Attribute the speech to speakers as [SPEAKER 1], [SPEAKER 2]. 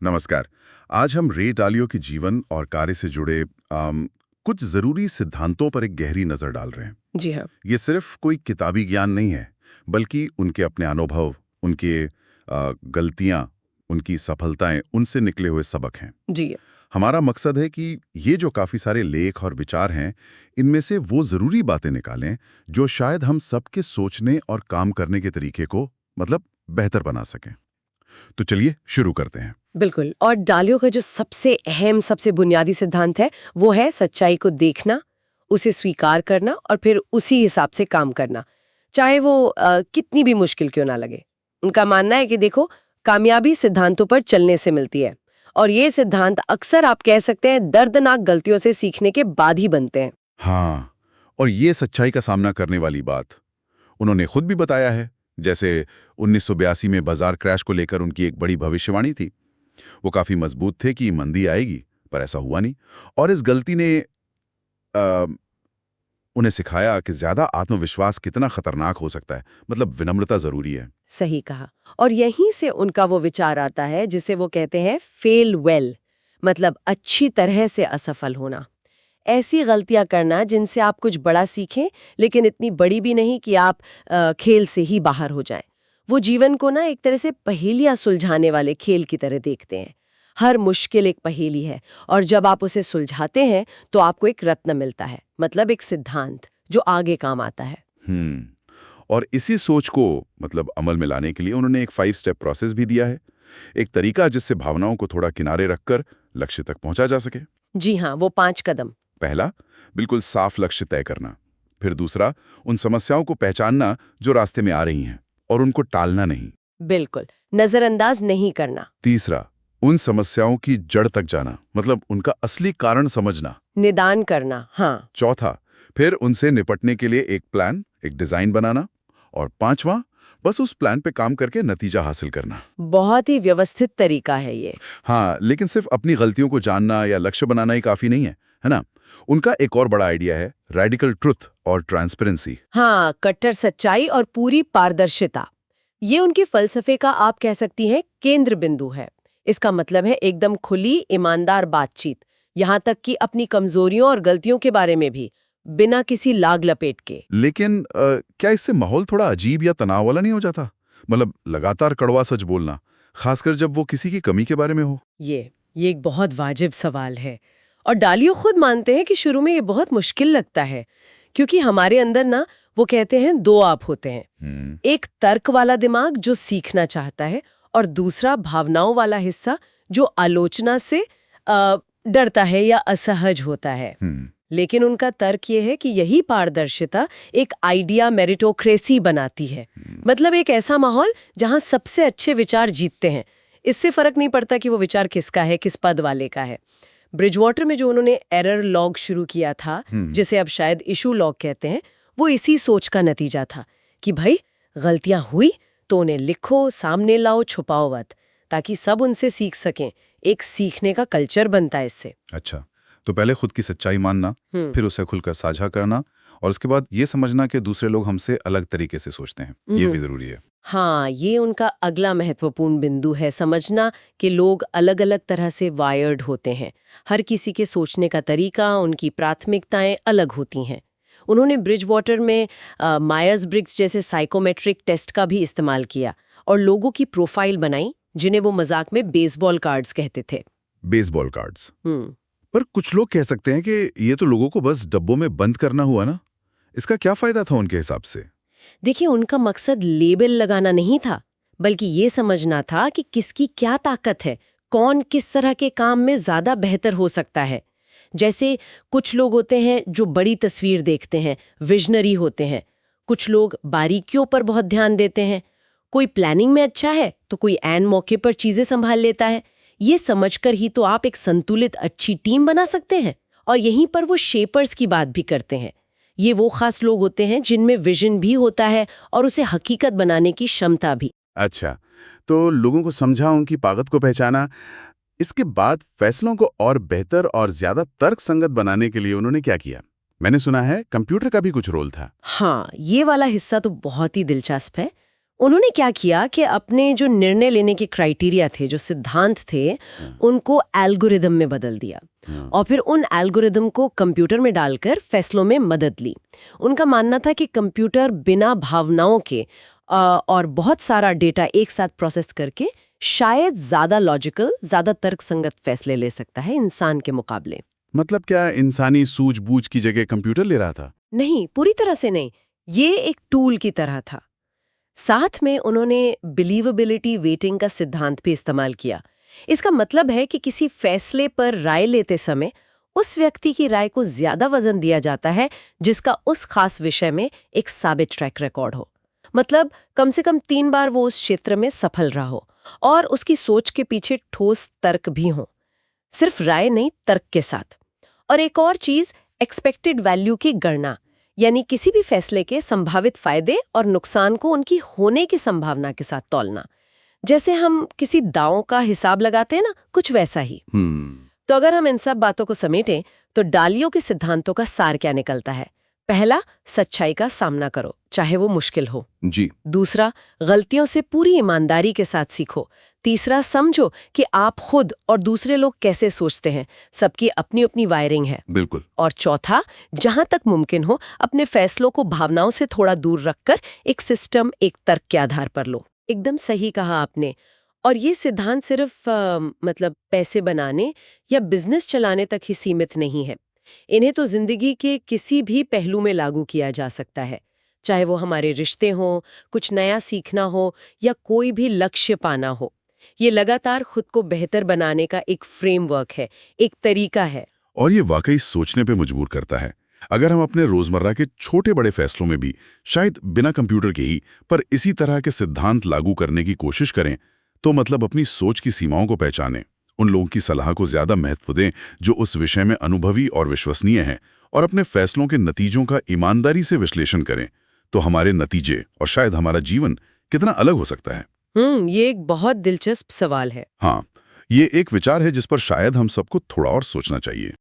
[SPEAKER 1] नमस्कार। आज हम रे डालियो के जीवन और कार्य से जुड़े कुछ जरूरी सिद्धांतों पर एक गहरी नजर डाल रहे हैं।
[SPEAKER 2] जी हाँ।
[SPEAKER 1] ये सिर्फ कोई किताबी ज्ञान नहीं है, बल्कि उनके अपने अनुभव, उनके गलतियां, उनकी सफलताएं, उनसे निकले हुए सबक हैं।
[SPEAKER 2] जी
[SPEAKER 1] हमारा मकसद है कि ये जो काफी सारे लेख और विचार हैं, इनमें से वो जरूरी बातें निकालें जो शायद हम सबके सोचने और काम करने के तरीके को बेहतर बना सकें। तो चलिए शुरू करते हैं।
[SPEAKER 2] बिल्कुल। और डालियो का जो सबसे अहम, सबसे बुनियादी सिद्धांत है वो है सच्चाई को देखना, उसे स्वीकार करना और फिर उसी हिसाब से काम करना, चाहे वो कितनी भी मुश्किल क्यों ना लगे। उनका मानना है कि देखो, कामयाबी सिद्धांतों पर चलने से मिलती है और ये सिद्धांत अक्सर आप कह सकते हैं दर्दनाक गलतियों से सीखने के बाद ही बनते हैं।
[SPEAKER 1] हाँ, और ये सच्चाई का सामना करने वाली बात उन्होंने खुद भी बताया है। जैसे 1982 में बाजार क्रैश को लेकर उनकी एक बड़ी भविष्यवाणी थी। वो काफी मजबूत थे कि मंदी आएगी, पर ऐसा हुआ नहीं। और इस गलती ने आ, उन्हें सिखाया कि ज्यादा आत्मविश्वास कितना खतरनाक हो सकता है। विनम्रता जरूरी है।
[SPEAKER 2] सही कहा। और यहीं से उनका वो विचार आता है जिसे वो कहते हैं फेल वेल, मतलब अच्छी तरह से असफल होना। ऐसी गलतियां करना जिनसे आप कुछ बड़ा सीखें, लेकिन इतनी बड़ी भी नहीं कि आप खेल से ही बाहर हो जाएं। वो जीवन को ना एक तरह से पहेलियां सुलझाने वाले खेल की तरह देखते हैं। हर मुश्किल एक पहेली है और जब आप उसे सुलझाते हैं तो आपको एक रत्न मिलता है, मतलब एक सिद्धांत जो आगे काम आता है।
[SPEAKER 1] और इसी सोच को अमल में लाने के लिए उन्होंने एक 5 स्टेप प्रोसेस भी दिया है। एक तरीका जिससे भावनाओं को थोड़ा किनारे रखकर लक्ष्य तक पहुंचा जा सके।
[SPEAKER 2] जी हाँ, वो 5 कदम।
[SPEAKER 1] पहला, बिल्कुल साफ लक्ष्य तय करना। फिर दूसरा, उन समस्याओं को पहचानना जो रास्ते में आ रही हैं और उनको टालना नहीं।
[SPEAKER 2] बिल्कुल, नजरअंदाज नहीं करना।
[SPEAKER 1] तीसरा, उन समस्याओं की जड़ तक जाना, उनका असली कारण समझना,
[SPEAKER 2] निदान करना। हाँ।
[SPEAKER 1] चौथा, फिर उनसे निपटने के लिए एक प्लान, एक डिजाइन बनाना। और पांचवा, बस उस प्लान पे काम करके नतीजा हासिल करना।
[SPEAKER 2] बहुत ही व्यवस्थित तरीका है ये।
[SPEAKER 1] हाँ, लेकिन सिर्फ अपनी गलतियों को जानना या लक्ष्य बनाना ही काफी नहीं है ना? उनका एक और बड़ा आइडिया है रेडिकल ट्रुथ और ट्रांसपेरेंसी।
[SPEAKER 2] हाँ, कट्टर सच्चाई और पूरी पारदर्शिता। ये उनके फलसफे का आप कह सकती हैं केंद्र बिंदु है। इसका मतलब है एकदम खुली, ईमानदार बातचीत, यहाँ तक कि अपनी कमजोरियों और गलतियों के बारे में भी, बिना किसी लाग लपेट के।
[SPEAKER 1] लेकिन क्या इससे माहौल थोड़ा अजीब या तनाव वाला नहीं हो जाता? लगातार कड़वा सच बोलना, खासकर जब वो किसी की कमी के बारे में हो।
[SPEAKER 2] ये एक बहुत वाजिब सवाल है और डालियो खुद मानते हैं कि शुरू में ये बहुत मुश्किल लगता है, क्योंकि हमारे अंदर ना, वो कहते हैं, 2 आप होते हैं। एक तर्क वाला दिमाग जो सीखना चाहता है और दूसरा भावनाओं वाला हिस्सा जो आलोचना से डरता है या असहज होता है। लेकिन उनका तर्क ये है कि यही पारदर्शिता एक आइडिया मेरिटोक्रेसी बनाती है। मतलब एक ऐसा माहौल जहां सबसे अच्छे विचार जीतते हैं। इससे फर्क नहीं पड़ता कि वो विचार किसका है, किस पद वाले का है। ब्रिजवाटर में जो उन्होंने एरर लॉग शुरू किया था, जिसे अब शायद इशू लॉग कहते हैं, वो इसी सोच का नतीजा था कि भाई, गलतियां हुई तो उन्हें लिखो, सामने लाओ, छुपाओ मत, ताकि सब उनसे सीख सकें। एक सीखने का कल्चर बनता है इससे।
[SPEAKER 1] अच्छा, तो पहले खुद की सच्चाई मानना, फिर उसे खुलकर साझा करना, और उसके बाद ये समझना कि दूसरे लोग हमसे अलग तरीके से सोचते हैं। ये भी जरूरी है।
[SPEAKER 2] हाँ, ये उनका अगला महत्वपूर्ण बिंदु है, समझना कि लोग अलग अलग तरह से वायर्ड होते हैं। हर किसी के सोचने का तरीका, उनकी प्राथमिकताएं अलग होती हैं। उन्होंने ब्रिजवाटर में मायर्स ब्रिग्स जैसे साइकोमेट्रिक टेस्ट का भी इस्तेमाल किया और लोगों की प्रोफाइल बनाई, जिन्हें वो मजाक में बेसबॉल कार्ड्स कहते थे।
[SPEAKER 1] Baseball cards. पर कुछ लोग कह सकते हैं कि ये तो लोगों को बस डब्बों में बंद करना हुआ ना। इसका क्या फायदा था उनके हिसाब से?
[SPEAKER 2] देखिए, उनका मकसद लेबल लगाना नहीं था, बल्कि ये समझना था कि किसकी क्या ताकत है, कौन किस तरह के काम में ज्यादा बेहतर हो सकता है। जैसे कुछ लोग होते हैं जो बड़ी तस्वीर देखते हैं, विजनरी होते हैं। कुछ लोग बारीकियों पर बहुत ध्यान देते हैं। कोई प्लानिंग में अच्छा है तो कोई ऐन मौके पर चीजें संभाल लेता है। ये समझकर ही तो आप एक संतुलित अच्छी टीम बना सकते हैं। और यहीं पर वो शेपर्स की बात भी करते हैं। ये वो खास लोग होते हैं जिनमें विजन भी होता है और उसे हकीकत बनाने की क्षमता भी।
[SPEAKER 1] अच्छा, तो लोगों को समझा, उनकी ताकत को पहचाना। इसके बाद फैसलों को और बेहतर और ज्यादा तर्कसंगत बनाने के लिए उन्होंने क्या किया? मैंने सुना है कंप्यूटर का भी कुछ रोल था।
[SPEAKER 2] हाँ, ये वाला हिस्सा तो बहुत ही दिलचस्प है। उन्होंने क्या किया कि अपने जो निर्णय लेने के क्राइटेरिया थे, जो सिद्धांत थे, उनको एल्गोरिदम में बदल दिया और फिर उन एल्गोरिदम को कंप्यूटर में डालकर फैसलों में मदद ली। उनका मानना था कि कंप्यूटर बिना भावनाओं के और बहुत सारा डेटा एक साथ प्रोसेस करके शायद ज्यादा लॉजिकल, ज्यादा तर्कसंगत फैसले ले सकता है इंसान के मुकाबले।
[SPEAKER 1] मतलब क्या इंसानी सूझबूझ की जगह कंप्यूटर ले रहा था?
[SPEAKER 2] नहीं, पूरी तरह से नहीं। ये एक टूल की तरह था। साथ में उन्होंने बिलीवेबिलिटी वेटिंग का सिद्धांत भी इस्तेमाल किया। इसका मतलब है कि किसी फैसले पर राय लेते समय उस व्यक्ति की राय को ज्यादा वजन दिया जाता है जिसका उस खास विषय में एक साबित ट्रैक रिकॉर्ड हो। मतलब कम से कम 3 बार वो उस क्षेत्र में सफल रहा हो और उसकी सोच के पीछे ठोस तर्क भी हो, सिर्फ राय नहीं, तर्क के साथ। और एक और चीज, एक्सपेक्टेड वैल्यू की गणना, यानी किसी भी फैसले के संभावित फायदे और नुकसान को उनकी होने की संभावना के साथ तौलना। जैसे हम किसी दांव का हिसाब लगाते हैं ना, कुछ वैसा ही। तो अगर हम इन सब बातों को समेटें तो डालियों के सिद्धांतों का सार क्या निकलता है? पहला, सच्चाई का सामना करो, चाहे वो मुश्किल हो।
[SPEAKER 1] जी।
[SPEAKER 2] दूसरा, गलतियों से पूरी ईमानदारी के साथ सीखो। तीसरा, समझो कि आप खुद और दूसरे लोग कैसे सोचते हैं, सबकी अपनी अपनी वायरिंग है।
[SPEAKER 1] बिल्कुल।
[SPEAKER 2] और चौथा, जहां तक मुमकिन हो अपने फैसलों को भावनाओं से थोड़ा दूर रखकर एक सिस्टम, एक तर्क के आधार पर लो। एकदम सही कहा आपने। और ये सिद्धांत सिर्फ मतलब पैसे बनाने या बिजनेस चलाने तक ही सीमित नहीं है। इन्हें तो जिंदगी के किसी भी पहलू में लागू किया जा सकता है, चाहे वो हमारे रिश्ते हों, कुछ नया सीखना हो या कोई भी लक्ष्य पाना हो। ये लगातार खुद को बेहतर बनाने का एक फ्रेमवर्क है, एक तरीका है।
[SPEAKER 1] और ये वाकई सोचने पे मजबूर करता है। अगर हम अपने रोजमर्रा के छोटे बड़े फैसलों में भी शायद बिना कंप्यूटर के ही पर इसी तरह के सिद्धांत लागू करने की कोशिश करें, तो मतलब अपनी सोच की सीमाओं को पहचानें, उन लोगों की सलाह को ज्यादा महत्व दें जो उस विषय में अनुभवी और विश्वसनीय हैं, और अपने फैसलों के नतीजों का ईमानदारी से विश्लेषण करें, तो हमारे नतीजे और शायद हमारा जीवन कितना अलग हो सकता है।
[SPEAKER 2] ये एक बहुत दिलचस्प सवाल है।
[SPEAKER 1] हाँ, ये एक विचार है जिस पर शायद हम सबको थोड़ा और सोचना चाहिए।